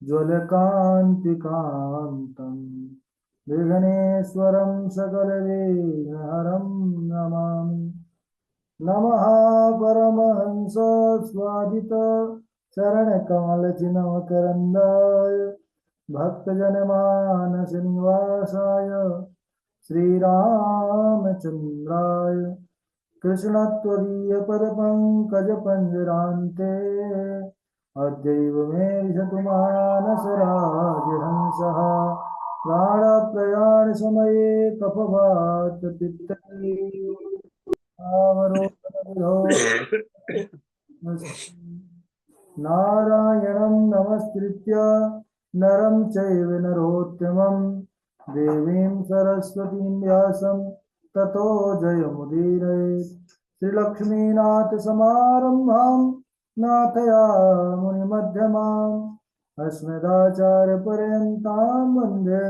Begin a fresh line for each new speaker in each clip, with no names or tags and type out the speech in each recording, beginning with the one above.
ज्वलकान्तिकान्तं विघ्नेश्वरं सकलविघ्नहरं नमामि। नमः परमहंस स्वादित चरणकमलचिन्मकरन्दाय भक्तजनमानस निवासाय श्रीरामचन्द्राय कृष्णत्वदीयपदपङ्कजपञ्जरान्ते अद्यैव मे विशतु मानसराजहंसः प्राणप्रयाणसमये कफवातपित्तैरावरोधनविधौ नारायणं नमस्कृत्य नरं चैव नरोत्तमं देवीं सरस्वतीं व्यासं ततो जयमुदीरये। श्रीलक्ष्मीनाथसमारम्भां नाथयामुनिमध्यमाम् अस्मदाचार्यपर्यन्तां वन्दे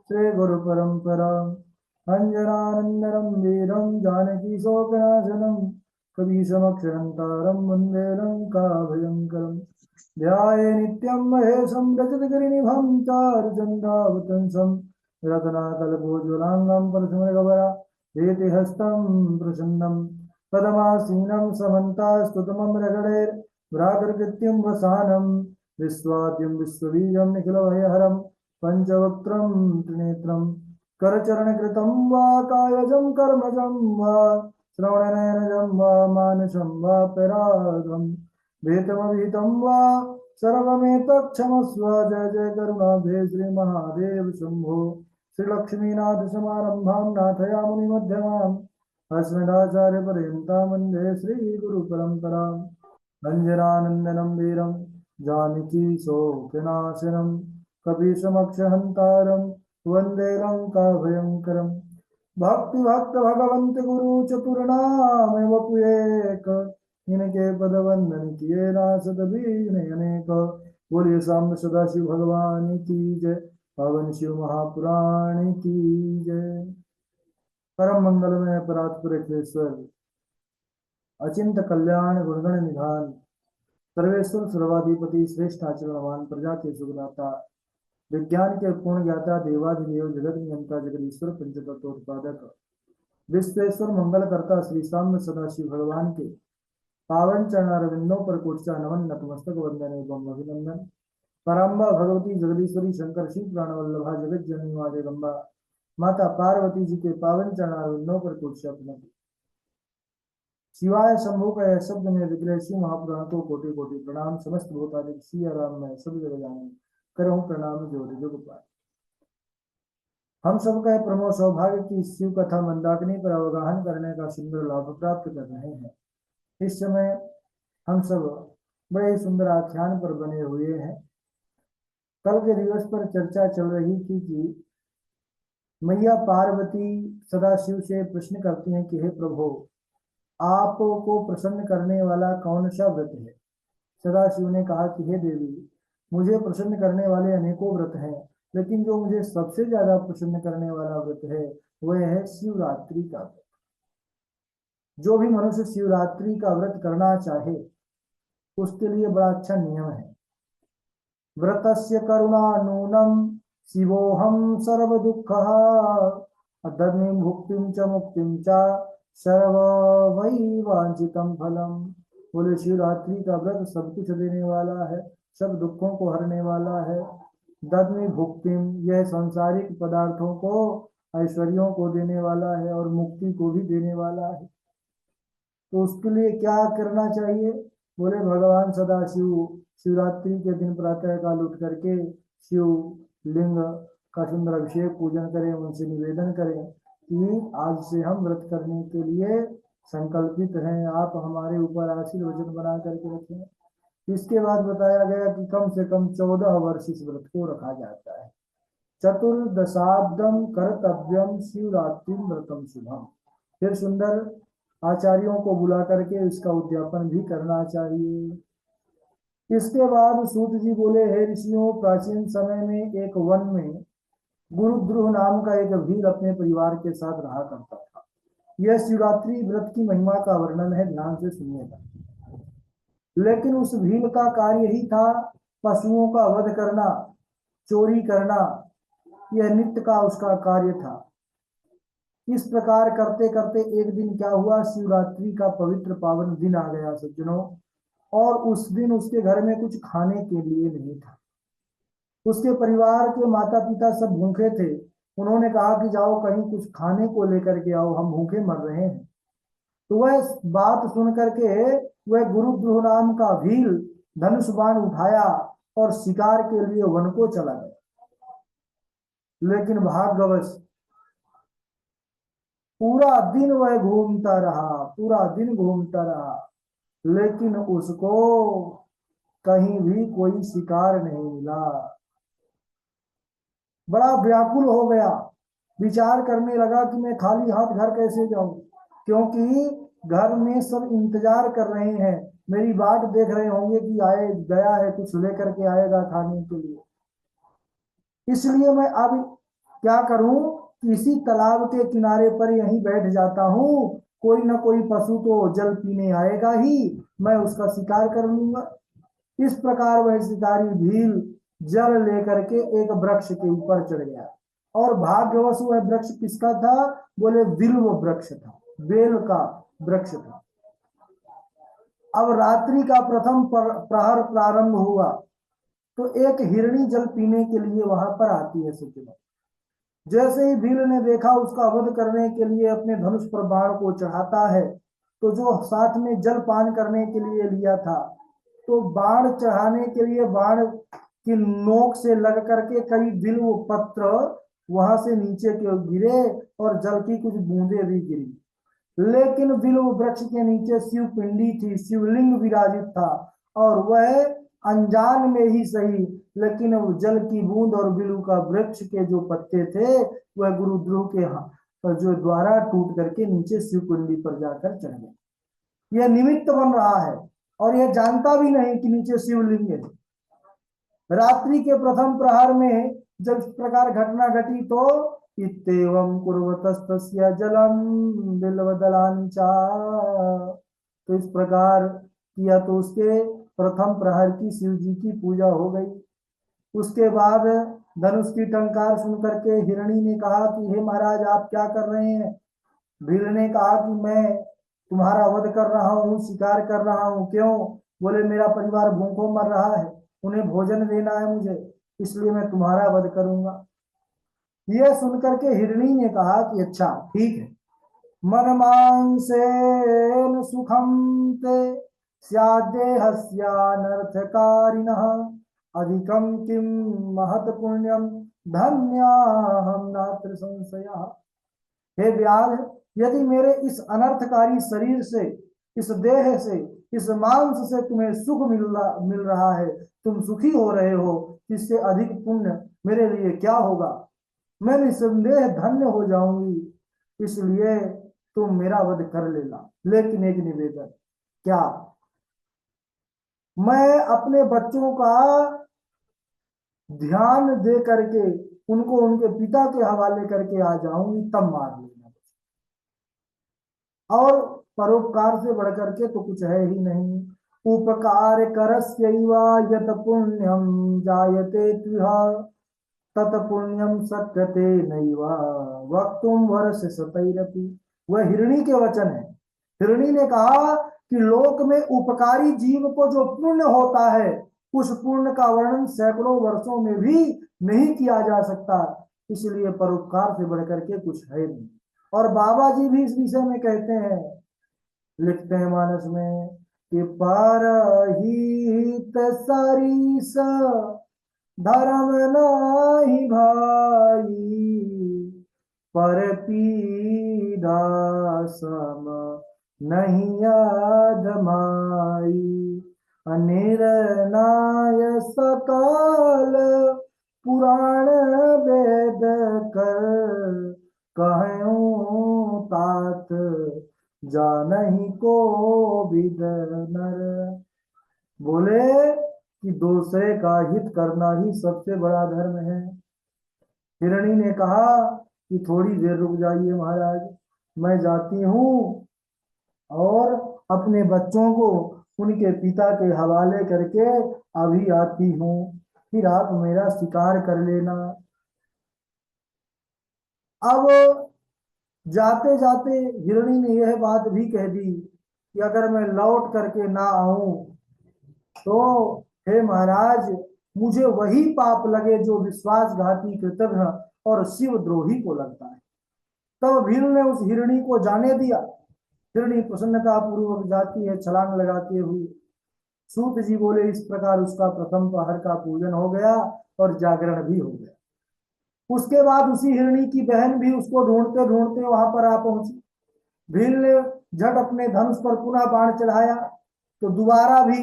श्रीगुरुपरम्पराम्। अञ्जनानन्दनं वीरं जानकीशोकनाशनं कपीशमक्षरन्तारं वन्दे लङ्काभयङ्करम्। ध्याये नित्यं महेशं रजतगिरिनिभं चारुचन्द्रावतंसं रत्नाकल्पोज्ज्वलाङ्गं परशुमृगवरा प्रीतिहस्तं प्रसन्नं पदमासीनं समन्तास्तुतमं रगणैर्व्रातर्कृत्यं वसानं विश्वाद्यं विश्वबीजं निखिलभयहरं पञ्चवक्त्रं त्रिनेत्रं करचरणकृतं वा कायजं कर्मजं वा श्रवणनयनजं वा मानसं वा परागं वेतमविहितं वा सर्वमेतत्क्षमस्व। जय जय करुणाब्धे श्रीमहादेव शम्भो। श्रीलक्ष्मीनाथसमारम्भां नाथयामुनिमध्यमाम् अस्मदाचार्यपर्यन्तां वन्दे श्रीगुरुपरम्पराम्। अञ्जनानन्दनं वीरं जानकीशोकनाशनं कपीशमक्षहन्तारं वन्दे लङ्काभयङ्करम्। भक्तिभक्त भगवंत गुरु चतुर्नाम वपुएक इनके पद वंदन किए नासत बीज अनेक। बोलिए साम्ब सदाशिव भगवान की जय। पावन शिव महापुराण की जय। परम मंगलमय परात्परेश्वर अचिंत कल्याण गुणगण निधान सर्वेश्वर सर्वाधिपति श्रेष्ठ आचरणवान प्रजा के सुखदाता विज्ञान के पूर्ण ज्ञाता देवाधिदेव जगत नियंता जगदीश्वर पंचतत्वोत्पादक विश्वेश्वर मंगलकर्ता श्री साम्ब सदाशिव भगवान के पावन चरणारविंदों पर कोटचा नमन नतमस्तक वंदन एवं अभिनंदन। पराम्बा भगवती जगदीश्वरी शंकर शिव प्राणवल्लभा जगत जननी माँ जगदम्बा माता पार्वती जी के पावन चरणारविंदों पर कोटचा प्रणति। शिवाय शंभु का यह शब्द में विग्रह शिव महापुराण को कोटि कोटि प्रणाम। समस्त भूतादिक सिया राम में सब जगह जाने करूं प्रणाम जोड़ जुग पाए। हम सबका प्रमोद सौभाग्य की शिव कथा मंदाकिनी पर अवगाहन करने का सुंदर लाभ प्राप्त कर रहे हैं। इस समय हम सब बड़े सुंदर आख्यान पर बने हुए हैं। कल के दिवस पर चर्चा चल रही थी कि मैया पार्वती सदाशिव से प्रश्न करती हैं कि हे प्रभु, आपको प्रसन्न करने वाला कौन सा व्रत है। सदाशिव ने कहा कि हे देवी, मुझे प्रसन्न करने वाले अनेकों व्रत हैं, लेकिन जो मुझे सबसे ज्यादा प्रसन्न करने वाला व्रत है वह है शिवरात्रि का व्रत। जो भी मनुष्य शिवरात्रि का व्रत करना चाहे उसके लिए बड़ा अच्छा नियम है। व्रतस्य करुणा नूनम शिवोहम सर्व दुःखः अधर्मी भुक्तिं च मुक्तिं च सर्व वै वांछितम फलम। बोले शिवरात्रि का व्रत सब कुछ देने वाला है, सब दुखों को हरने वाला है। दद्मी भुक्तिम, यह सांसारिक पदार्थों को ऐश्वर्यों को देने वाला है और मुक्ति को भी देने वाला है। तो उसके लिए क्या करना चाहिए। बोले भगवान सदाशिव शिवरात्रि के दिन प्रातः काल उठ करके शिव लिंग का सुंदर अभिषेक पूजन करें, उनसे निवेदन करें कि आज से हम व्रत करने के लिए संकल्पित हैं, आप हमारे ऊपर आशीर्वचन बना करके रखें। इसके बाद बताया गया कि कम से कम 14 वर्ष इस व्रत को रखा जाता है। चतुर्दशाब्दम कर्तव्यम शिवरात्रि व्रतम शुभम। फिर सुंदर आचार्यों को बुला करके इसका उद्यापन भी करना चाहिए। इसके बाद सूत जी बोले, हे ऋषियों, प्राचीन समय में एक वन में गुरुद्रुह नाम का एक भील अपने परिवार के साथ रहा करता था। यह शिवरात्रि व्रत की महिमा का वर्णन है, ध्यान से सुनिएगा। लेकिन उस भील का कार्य ही था पशुओं का वध करना, चोरी करना। यह नित्य का उसका कार्य था। इस प्रकार करते करते एक दिन क्या हुआ, शिवरात्रि का पवित्र पावन दिन आ गया सज्जनों, और उस दिन उसके घर में कुछ खाने के लिए नहीं था। उसके परिवार के माता पिता सब भूखे थे। उन्होंने कहा कि जाओ कहीं कुछ खाने को लेकर के आओ, हम भूखे मर रहे हैं। तो वह बात सुन करके वह गुरुद्रोह नाम का भील धनुष बाण उठाया और शिकार के लिए वन को चला गया। लेकिन भाग्यवश पूरा दिन वह घूमता रहा, पूरा दिन घूमता रहा, लेकिन उसको कहीं भी कोई शिकार नहीं मिला। बड़ा व्याकुल हो गया, विचार करने लगा कि मैं खाली हाथ घर कैसे जाऊं, क्योंकि घर में सब इंतजार कर रहे हैं, मेरी बाट देख रहे होंगे कि आए गया है, कुछ लेकर के आएगा खाने के लिए। इसलिए मैं अब क्या करूं, किसी तालाब के किनारे पर यहीं बैठ जाता हूं, कोई ना कोई पशु तो जल पीने आएगा ही, मैं उसका शिकार कर लूंगा। इस प्रकार वह शिकारी भील जल लेकर के एक वृक्ष के ऊपर चढ़ गया। और भाग्यवश वह वृक्ष किसका था, बोले बिल्व वृक्ष था, बेल का वृक्ष था। अब रात्रि का प्रथम प्रहर प्रारंभ हुआ तो एक हिरणी जल पीने के लिए वहां पर आती है सज्जनों। जैसे ही भील ने देखा उसका वध करने के लिए अपने धनुष पर बाण को चढ़ाता है, तो जो साथ में जल पान करने के लिए लिया था, तो बाण चढ़ाने के लिए बाण की नोक से लग करके कई बिल्व पत्र वहां से नीचे के गिरे और जल की कुछ बूंदे भी गिरी। लेकिन बिल्व वृक्ष के नीचे शिव पिंडी थी, शिवलिंग विराजित था, और वह अनजान में ही सही, लेकिन जल की बूंद और बिल्व का वृक्ष के जो पत्ते थे वह गुरुद्रोह के जो द्वारा टूट करके नीचे शिव पिंडी पर जाकर चढ़ गए। यह निमित्त बन रहा है और यह जानता भी नहीं कि नीचे शिवलिंग है। रात्रि के प्रथम प्रहर में जब इस प्रकार घटना घटी तो इत्येवं कुर्वतस्तस्य जलम बिल्वदलानि चा, तो इस प्रकार किया तो उसके प्रथम प्रहर की शिव जी की पूजा हो गई। उसके बाद धनुष की टंकार सुन करके हिरणी ने कहा कि हे महाराज आप क्या कर रहे हैं। भील ने कहा कि मैं तुम्हारा वध कर रहा हूँ, शिकार कर रहा हूँ। क्यों, बोले मेरा परिवार भूखों मर रहा है, उन्हें भोजन देना है मुझे, इसलिए मैं तुम्हारा वध करूंगा। यह सुनकर के हिरणी ने कहा कि अच्छा ठीक है, मन मांसेन सुखम ते स्यादेहस्यानर्थकारिणः अधिकम किम महत पुण्यम धन्याहम नात्र संशयः। हे व्याध, यदि मेरे इस अनर्थकारी शरीर से, इस देह से, इस मांस से तुम्हें सुख मिल रहा है, तुम सुखी हो रहे हो, इससे अधिक पुण्य मेरे लिए क्या होगा। मैं निसंदेह धन्य हो जाऊंगी, इसलिए तुम मेरा वध कर लेना। लेकिन एक निवेदन, क्या मैं अपने बच्चों का ध्यान दे करके उनको उनके पिता के हवाले करके आ जाऊंगी, तब मार लेना। और परोपकार से बढ़कर के तो कुछ है ही नहीं। उपकार करस्यैवा यत पुण्यम जायते त्विहा तत पुण्यम सत्यते नैवा वक्तुम वर्ष सतैरपि। वह हिरणी के वचन है। हिरणी ने कहा कि लोक में उपकारी जीव को जो पुण्य होता है, उस पुण्य का वर्णन सैकड़ों वर्षों में भी नहीं किया जा सकता, इसलिए परोपकार से बढ़कर के कुछ है नहीं। और बाबा जी भी इस विषय में कहते हैं, लिखते हैं मानस में कि परहित सरिस धर्म नाही भाई पर पीड़ा सम नहीं अधमाई निर्णय सकल पुराण वेद कर कहूं तात जानहि को विद नर। बोले कि दूसरे का हित करना ही सबसे बड़ा धर्म है। हिरणी ने कहा कि थोड़ी देर रुक जाइए महाराज, मैं जाती हूँ और अपने बच्चों को उनके पिता के हवाले करके अभी आती हूँ, फिर आप मेरा शिकार कर लेना। अब जाते जाते हिरणी ने यह बात भी कह दी कि अगर मैं लौट करके ना आऊं तो हे महाराज, मुझे वही पाप लगे जो विश्वासघाती, कृतघ्न और शिवद्रोही को लगता है। तब भील ने उस हिरणी को जाने दिया। हिरणी प्रसन्नता पूर्वक जाती है छलांग लगाते हुए। सूत जी बोले, इस प्रकार उसका प्रथम पहर का पूजन हो गया और जागरण भी हो गया। उसके बाद उसी हिरणी की बहन भी उसको ढूंढते ढूंढते वहां पर आ पहुंची। भील ने झट अपने धनुष पर पुनः बाण चढ़ाया तो दोबारा भी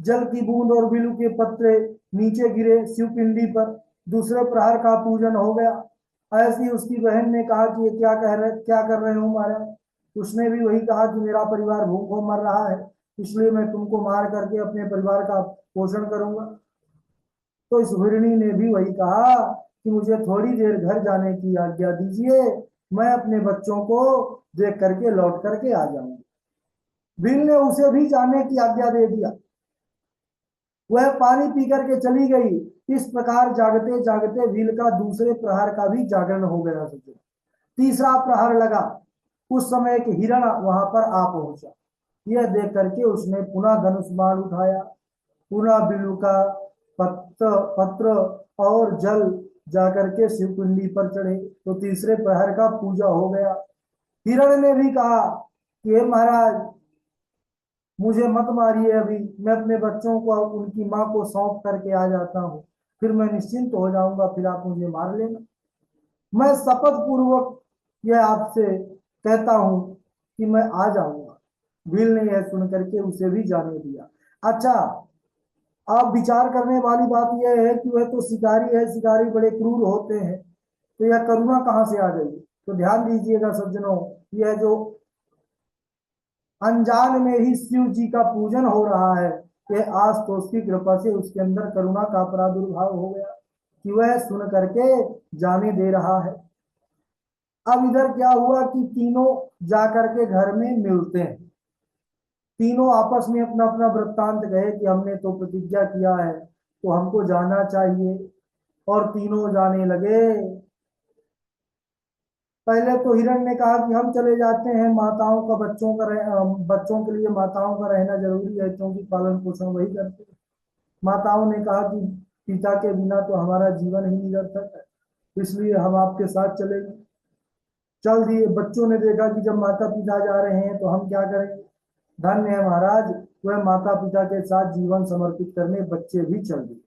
जल की बूंद और बिलू के पत्ते नीचे गिरे शिवपिंडी पर। दूसरे प्रहर का पूजन हो गया। ऐसी उसकी बहन ने कहा कि ये क्या कर रहे हो महाराज। उसने भी वही कहा कि मेरा परिवार भूखों मर रहा है, इसलिए मैं तुमको मार करके अपने परिवार का पोषण करूंगा। तो इस हिरणी ने भी वही कहा कि मुझे थोड़ी देर घर जाने की आज्ञा दीजिए, मैं अपने बच्चों को देख करके लौट करके आ जाऊंगी। भील ने उसे भी जाने की आज्ञा दे दिया। वह पानी पी करके चली गई। इस प्रकार जागते जागते भील का दूसरे प्रहर का भी जागरण हो गया। तीसरा प्रहर लगा, उस समय एक हिरण वहां पर आ पहुंचा। यह देख करके उसने पुनः धनुष बाण उठाया, पुनः बिलू का पत्र और जल जाकर के शिवकुंडी पर चढ़े तो तीसरे प्रहर का पूजा हो गया। हिरण ने भी कहा कि हे महाराज, मुझे मत मारिए, अभी मैं अपने बच्चों को उनकी माँ को सौंप करके आ जाता हूँ, फिर मैं निश्चिंत हो जाऊंगा, फिर आप मुझे मार लेना। मैं शपथ पूर्वक यह आपसे कहता हूं कि मैं आ जाऊंगा। भील ने यह सुन करके उसे भी जाने दिया। अच्छा, आप विचार करने वाली बात यह है कि वह तो शिकारी है, शिकारी बड़े क्रूर होते हैं, तो यह करुणा कहां से आ गई। तो ध्यान दीजिएगा सज्जनों, यह जो अनजान में ही शिव जी का पूजन हो रहा है, यह आशुतोष की कृपा से उसके अंदर करुणा का प्रादुर्भाव हो गया कि वह सुन करके जाने दे रहा है। अब इधर क्या हुआ कि तीनों जाकर के घर में मिलते हैं। तीनों आपस में अपना अपना वृत्तांत गए कि हमने तो प्रतिज्ञा किया है तो हमको जाना चाहिए, और तीनों जाने लगे। पहले तो हिरण ने कहा कि हम चले जाते हैं, माताओं का बच्चों के लिए माताओं का रहना जरूरी है, क्योंकि पालन पोषण वही करते हैं। माताओं ने कहा कि पिता के बिना तो हमारा जीवन ही निरर्थक है, इसलिए हम आपके साथ चलेंगे। चल दिए। बच्चों ने देखा कि जब माता पिता जा रहे हैं तो हम क्या करेंगे। धन्य है महाराज, वह माता पिता के साथ जीवन समर्पित करने बच्चे भी चल दिए।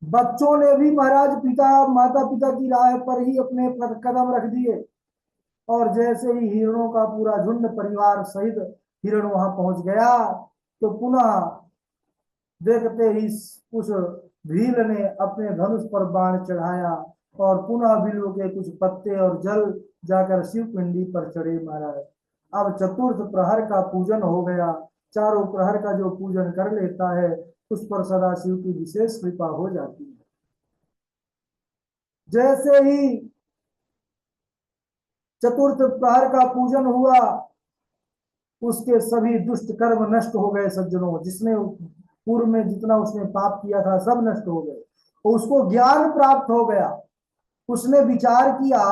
बच्चों ने भी महाराज माता पिता की राह पर ही अपने कदम रख दिए। और जैसे ही हिरणों का पूरा झुंड परिवार सहित हिरण वहां पहुंच गया तो पुनः देखते ही उस भील ने अपने धनुष पर बाण चढ़ाया और पुनः बिल्व के कुछ पत्ते और जल जाकर शिव पिंडी पर चढ़े महाराज। अब चतुर्थ प्रहर का पूजन हो गया। चारों प्रहर का जो पूजन कर लेता है उस पर सदाशिव की विशेष कृपा हो जाती है। जैसे ही चतुर्थ प्रहर का पूजन हुआ, उसके सभी दुष्ट कर्म नष्ट हो गए सज्जनों। जिसने पूर्व में जितना उसने पाप किया था सब नष्ट हो गए और उसको ज्ञान प्राप्त हो गया। उसने विचार किया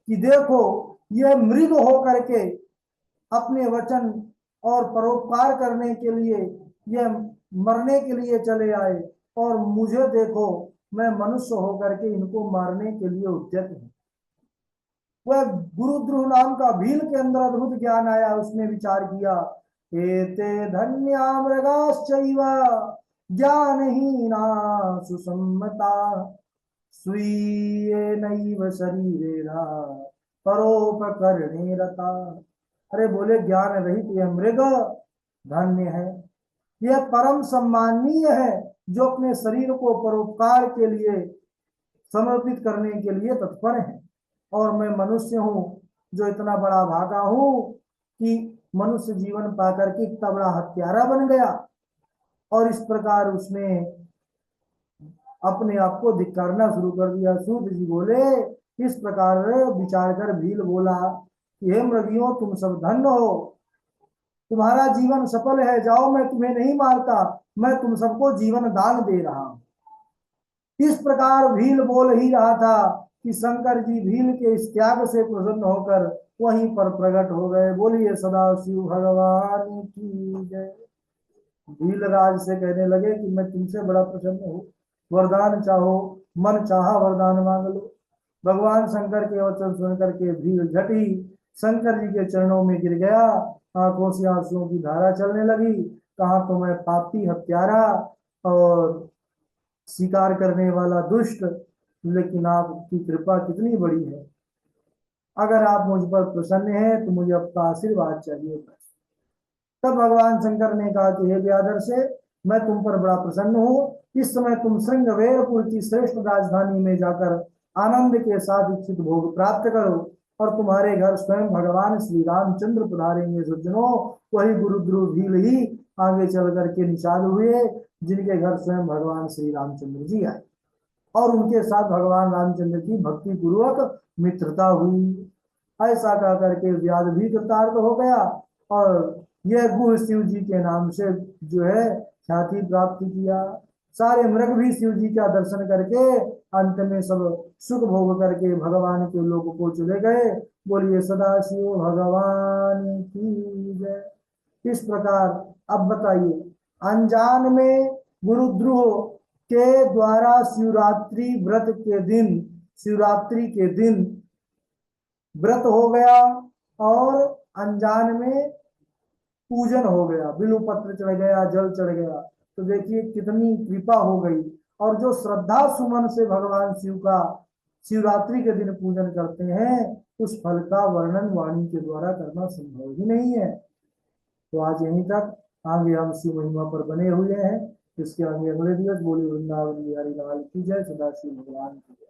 कि देखो, यह मृग हो करके अपने वचन और परोपकार करने के लिए, यह मरने के लिए चले आए, और मुझे देखो, मैं मनुष्य होकर के इनको मारने के लिए उद्यत हूं। वह गुरुद्रुह नाम का भील के अंदर अद्भुत ज्ञान आया। उसने विचार किया, एते धन्या मृगाश्चैव ज्ञानहीना सुसम्मता स्वीयेनैव शरीरेण परोपकरणे रता। अरे बोले, ज्ञान रहित यह मृग धन्य है, यह परम सम्माननीय है जो अपने शरीर को परोपकार के लिए समर्पित करने के लिए तत्पर है। और मैं मनुष्य हूं जो इतना बड़ा भागा हूं कि मनुष्य जीवन पाकर के इतना बड़ा हत्यारा बन गया। और इस प्रकार उसने अपने आप को धिक्कारना शुरू कर दिया। सूत जी बोले, इस प्रकार विचार कर भील बोला कि हे मृगियों, तुम सब धन्य हो, तुम्हारा जीवन सफल है, जाओ, मैं तुम्हें नहीं मारता, मैं तुम सबको जीवन दान दे रहा हूं। इस प्रकार भील बोल ही रहा था कि शंकर जी भील के इस त्याग से प्रसन्न होकर वहीं पर प्रकट हो गए। बोलिए सदाशिव भगवान की जय। भीलराज से कहने लगे कि मैं तुमसे बड़ा प्रसन्न हूँ, वरदान चाहो, मन चाहा वरदान मांग लो। भगवान शंकर के वचन सुनकर के भील झट ही शंकर जी के चरणों में गिर गया, आंखों से आंसुओं की धारा चलने लगी। कहा तो मैं पापी, हत्यारा और शिकार करने वाला दुष्ट, लेकिन आपकी कृपा कितनी बड़ी है। अगर आप मुझ पर प्रसन्न हैं तो मुझे आपका आशीर्वाद चाहिए। तब भगवान शंकर ने कहा कि हे व्याधर से, मैं तुम पर बड़ा प्रसन्न हूँ। इस समय तुम श्रृंगवेरपुर की श्रेष्ठ राजधानी में जाकर आनंद के साथ इच्छित भोग प्राप्त करो, और तुम्हारे घर स्वयं भगवान श्री रामचंद्र पधारेंगे। सज्जनों, वही गुरुद्रोह भील ही आगे चल करके निषाद हुए, जिनके घर स्वयं भगवान श्री रामचंद्र जी आए, और उनके साथ भगवान रामचंद्र की भक्ति पूर्वक मित्रता हुई। ऐसा कह करके व्याध भी कृतार्थ हो गया, और यह गुह शिव जी के नाम से जो है ख्याति प्राप्त किया। सारे मृग भी शिव जी का दर्शन करके अंत में सब सुख भोग करके भगवान के लोक को चले गए। बोलिए सदाशिव भगवान की जय। इस प्रकार अब बताइए, अनजान में गुरुद्रोह के द्वारा शिवरात्रि व्रत के दिन, शिवरात्रि के दिन व्रत हो गया, और अनजान में पूजन हो गया, बिल्व पत्र चढ़ गया, जल चढ़ गया। तो देखिए कितनी कृपा हो गई। और जो श्रद्धा सुमन से भगवान शिव का शिवरात्रि के दिन पूजन करते हैं, उस फल का वर्णन वाणी के द्वारा करना संभव ही नहीं है। तो आज यहीं तक, आगे हम शिव महिमा पर बने हुए हैं। इसके आगे अगले दिवस बोली वृंदावन बिहारी लाल की जय, सदाशिव भगवान की जय।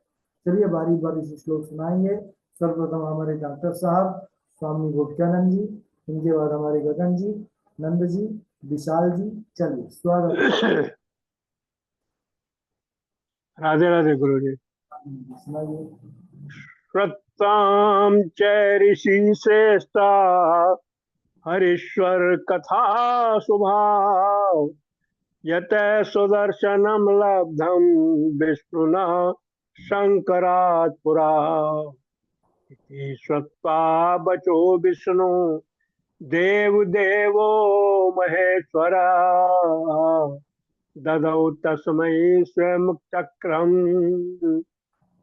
चलिए बारी बारी से श्लोक सुनाएंगे। सर्वप्रथम हमारे डॉक्टर साहब स्वामी गोपकानंद जी, इनके बाद हमारे गगन जी, नंद जी, विशाल जी। चलिए स्वागत।
राधे राधे गुरु जी।
सुनाइए।
श्रुताम च ऋषि श्रेष्ठा हरीश्वर कथा स्वभाव, यत सुदर्शनम लब्धम विष्णुना शंकरात् पुरा। इति श्रुत्वा बचो विष्णु देव देवो महेश्वरा, ददौ तस्मै स्वयं चक्रम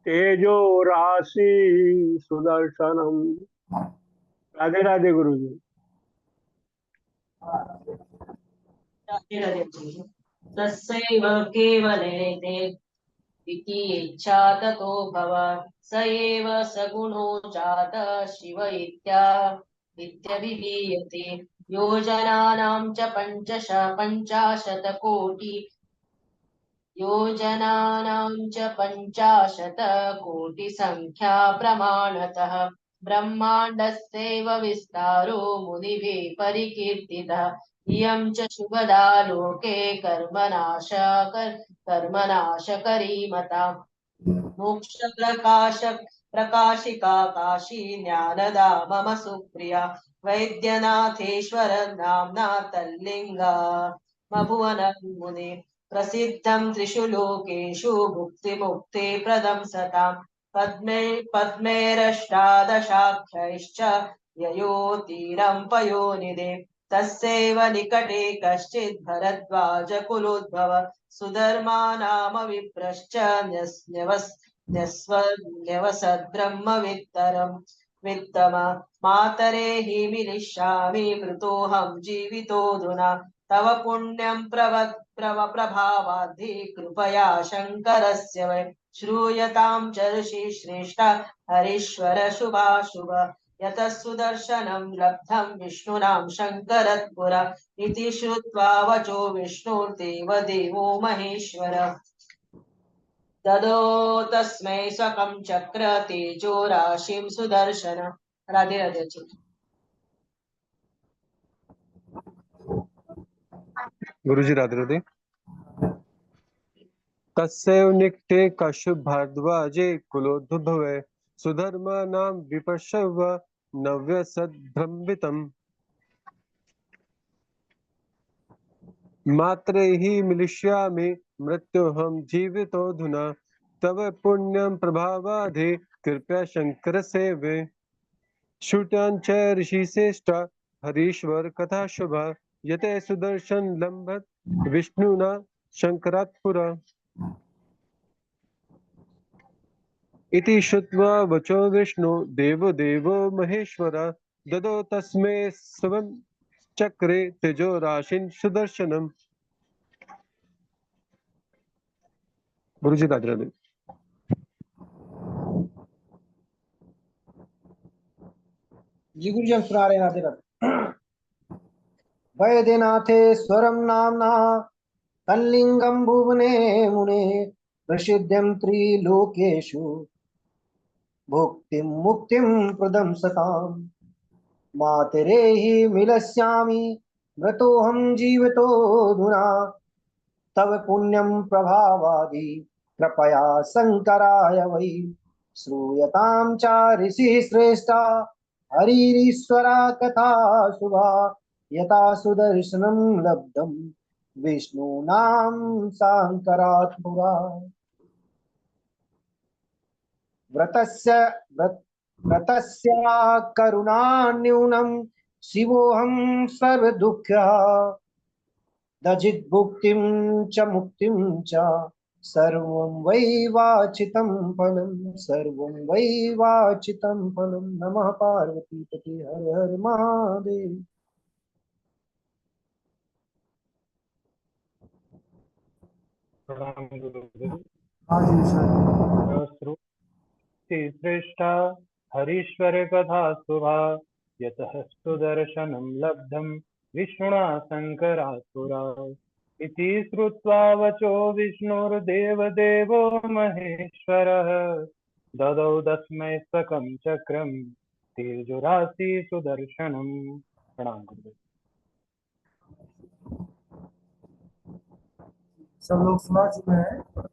तेजो राशि सुदर्शनम। राधे राधे गुरु जी।
तस्यैव केवले ते इति इच्छा ततो भव, स एव सगुणो जात शिव इत्यभिधीयते। योजनानां च पञ्चाशत कोटि संख्या प्रमाणतः। ब्रह्माण्डस्यैव विस्तारो मुनिभिः परिकीर्तितः। इयं च शुभदा लोके कर्मनाशकरी मता। मोक्ष प्रकाशिका काशी ज्ञानदा मम सुप्रिया। वैद्यनाथेश्वर नाम्ना तल्लिंगा भुवन मुने। प्रसिद्धं त्रिषु लोकेषु भुक्तिमुक्ति प्रदं सताम्। पद्मेरष्टादशाख्यैश्च ययोतीरं पयोनिधे। तस्यैव निकटे कश्चित् भरद्वाज कुलोद्भव। सुधर्मा नाम विप्रश्च न्यवसद्ब्रह्मवित्तम। मातरेहि मिलिष्यामि मृतोऽहं जीवितोऽधुना। तव पुण्यं प्रभावाद्धि कृपया शङ्करस्य वै। श्रूयतां च ऋषि श्रेष्ठ हरीश्वर शुभाशुभ। यतः सुदर्शनं लब्धं विष्णुनां शङ्करत्पुरा। इति श्रुत्वा वचो विष्णुर्देव देवो महेश्वर। ददो तस्मै स्वकं चक्र तेजो राशिं सुदर्शन। राधे राधे।
गुरुजी राधे राधे। तस्यैव निकटे कश्यप भारद्वाजे कुलोद्भवे। सुधर्माणां विपश्यव नव्यसद्भ्रमितम्। मात्रे ही मिलिष्यामि मृत्युहं जीवितोऽधुना तव पुण्यं प्रभावाधे कृपया शंकर सेवे श्रुतांच ऋषिश्रेष्ठ हरीश्वर कथा शुभा यते सुदर्शन लंबत विष्णुना शंकरात् पुरा इति श्रुत्वा वचो विष्णु देवो देवो महेश्वर ददो तस्मै स्वं चक्रे तेजो राशिं सुदर्शनम। गुरुजी राधे राधे।
जी गुरु जी हम सुना रहे हैं राधे राधे। वैद्यनाथेश्वरं नाम्ना तल्लिंगं भुवने मुने प्रसिद्धं त्रिलोकेषु भुक्तिं मुक्तिं प्रदं सताम् मातरेहि मिलस्यामि मृतोऽहं जीवितोऽधुना तव पुण्यं प्रभावादि कृपया शंकराय वै श्रूयतां च ऋषिः श्रेष्ठा हरिरीश्वरा कथा शुभा यथा सुदर्शनं लब्धं विष्णूनां शंकरात् पुरा व्रतस्य करुणान्यूनं शिवोऽहं सर्वदुःखः दजिद्भुक्तिं च मुक्तिं च सर्वं वै वाचितं फलं नमः पार्वती पते हर हर महादेव।
प्रणाम गुरुदेव।
हाँ जी सर।
श्रुति श्रेष्ठा हरीश्वर कथा शुभा यतः सुदर्शनं लब्धं विष्णुना शंकरासुरा इति श्रुत्वा वचो विष्णुर्देवदेवो महेश्वरः ददौ तस्मै सकं चक्रं तेजोराशि सुदर्शनम्। प्रणाम गुरुदेव।
सब लोग सुना चुके हैं।